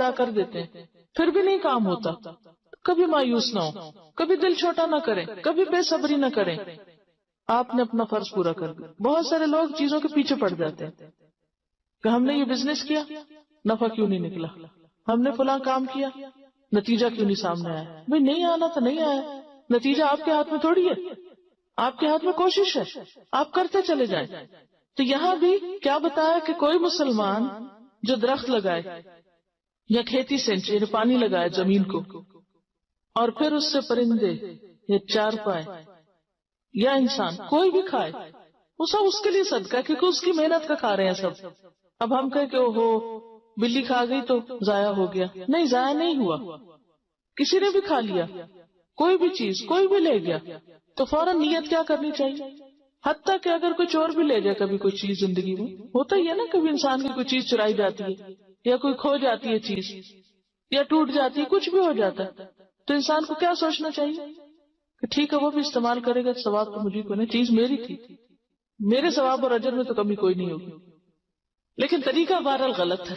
ادا کر دیتے ہیں پھر بھی نہیں کام ہوتا. کبھی مایوس نہ ہو، کبھی دل چھوٹا نہ کریں، کبھی بے صبری نہ کریں. آپ نے اپنا فرض پورا کر دیا. بہت سارے لوگ چیزوں کے پیچھے پڑ جاتے ہیں کہ ہم نے یہ بزنس کیا، نفع کیوں نہیں نکلا، ہم نے فلاں کام کیا، نتیجہ کیوں نہیں سامنے آیا. بھئی نہیں آنا تو نہیں آیا، نتیجہ آپ کے ہاتھ میں تھوڑی ہے، آپ کے ہاتھ میں کوشش ہے، آپ کرتے چلے جائیں. تو یہاں بھی کیا بتایا کہ کوئی مسلمان جو درخت لگائے یا کھیتی سینچے یعنی پانی لگائے زمین کو، اور پھر اس سے پرندے یا چار پائے یا انسان کوئی بھی کھائے، وہ سب اس کے لیے صدقہ ہے، کیونکہ اس کی محنت کا کھا رہے ہیں سب. اب ہم کہیں کہ اوہو بلی کھا گئی تو ضائع ہو گیا، نہیں، ضائع نہیں ہوا، کسی نے بھی کھا لیا، کوئی بھی چیز کوئی بھی لے گیا تو فوراً نیت کیا کرنی چاہیے. حتیٰ کہ اگر کوئی چور بھی لے جائے کبھی کوئی چیز زندگی میں، ہوتا ہی ہے نا، کبھی انسان کی کوئی چیز چرائی جاتی ہے یا کوئی کھو جاتی ہے چیز یا ٹوٹ جاتی ہے، کچھ بھی ہو جاتا ہے، تو انسان کو کیا سوچنا چاہیے کہ ٹھیک ہے وہ بھی استعمال کرے گا، ثواب تو مجھے کو نہیں، چیز میری تھی، میرے ثواب اور اجر میں تو کمی کوئی نہیں ہوگی. لیکن طریقہ بہرحال غلط ہے.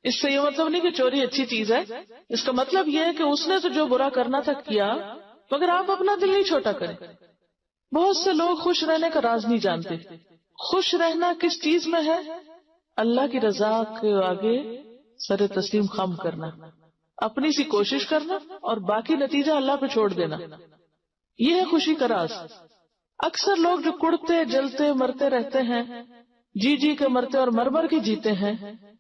اس سے یہ مطلب نہیں کہ چوری اچھی چیز ہے، اس کا مطلب یہ ہے کہ اس نے تو جو برا کرنا تھا کیا، مگر آپ اپنا دل نہیں چھوٹا کریں. بہت سے لوگ خوش رہنے کا راز نہیں جانتے. خوش رہنا کس چیز میں ہے؟ اللہ کی رضا کے آگے سر تسلیم خم کرنا، اپنی سی کوشش کرنا اور باقی نتیجہ اللہ پہ چھوڑ دینا، یہ ہے خوشی کا راز. اکثر لوگ جو کڑتے جلتے مرتے رہتے ہیں، جی جی کے مرتے اور مر مر کے جیتے ہیں،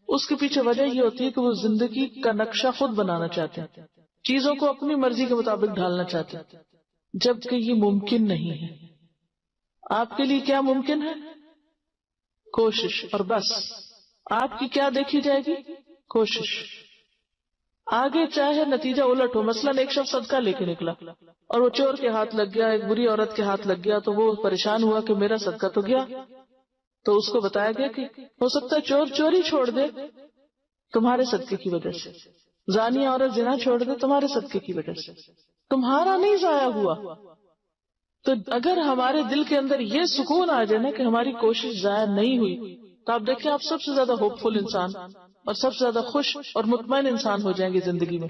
اس کے پیچھے وجہ یہ ہوتی ہے کہ وہ زندگی کا نقشہ خود بنانا چاہتے ہیں، چیزوں کو اپنی مرضی کے مطابق ڈھالنا چاہتے ہیں، جبکہ یہ ممکن نہیں ہے. آپ کے لیے کیا ممکن ہے؟ کوشش، اور بس. آپ کی کیا دیکھی جائے گی؟ کوشش. آگے چاہے نتیجہ الٹ ہو، مثلا ایک شخص صدقہ لے کے نکلا اور وہ چور کے ہاتھ لگ گیا، ایک بری عورت کے ہاتھ لگ گیا، تو وہ پریشان ہوا کہ میرا صدقہ تو گیا. تو اس کو بتایا گیا کہ ہو سکتا ہے چور چوری چھوڑ دے تمہارے صدقے کی وجہ سے، زانی عورت زنا چھوڑ دے تمہارے صدقے کی وجہ سے، تمہارا نہیں ضائع ہوا. تو اگر ہمارے دل کے اندر یہ سکون آ جائے نا کہ ہماری کوشش ضائع نہیں ہوئی، تو آپ دیکھیں آپ سب سے زیادہ ہوپ فل انسان اور سب سے زیادہ خوش اور مطمئن انسان ہو جائیں گے زندگی میں.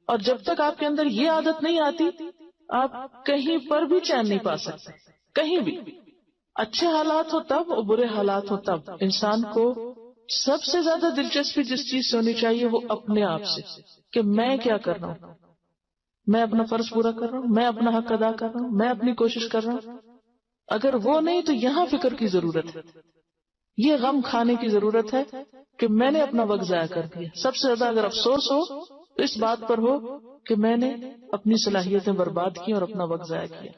اور جب تک آپ کے اندر یہ عادت نہیں آتی، آپ کہیں پر بھی چین نہیں پا سکتے، کہیں بھی. اچھے حالات ہو تب اور برے حالات ہو تب انسان کو سب سے زیادہ دلچسپی جس چیز سے ہونی چاہیے وہ اپنے آپ سے، کہ میں کیا کر رہا ہوں، میں اپنا فرض پورا کر رہا ہوں، میں اپنا حق ادا کر رہا ہوں، میں اپنی کوشش کر رہا ہوں. اگر وہ نہیں تو یہاں فکر کی ضرورت ہے، یہ غم کھانے کی ضرورت ہے کہ میں نے اپنا وقت ضائع کر دیا. سب سے زیادہ اگر افسوس ہو تو اس بات پر ہو کہ میں نے اپنی صلاحیتیں برباد کی اور اپنا وقت ضائع کیا.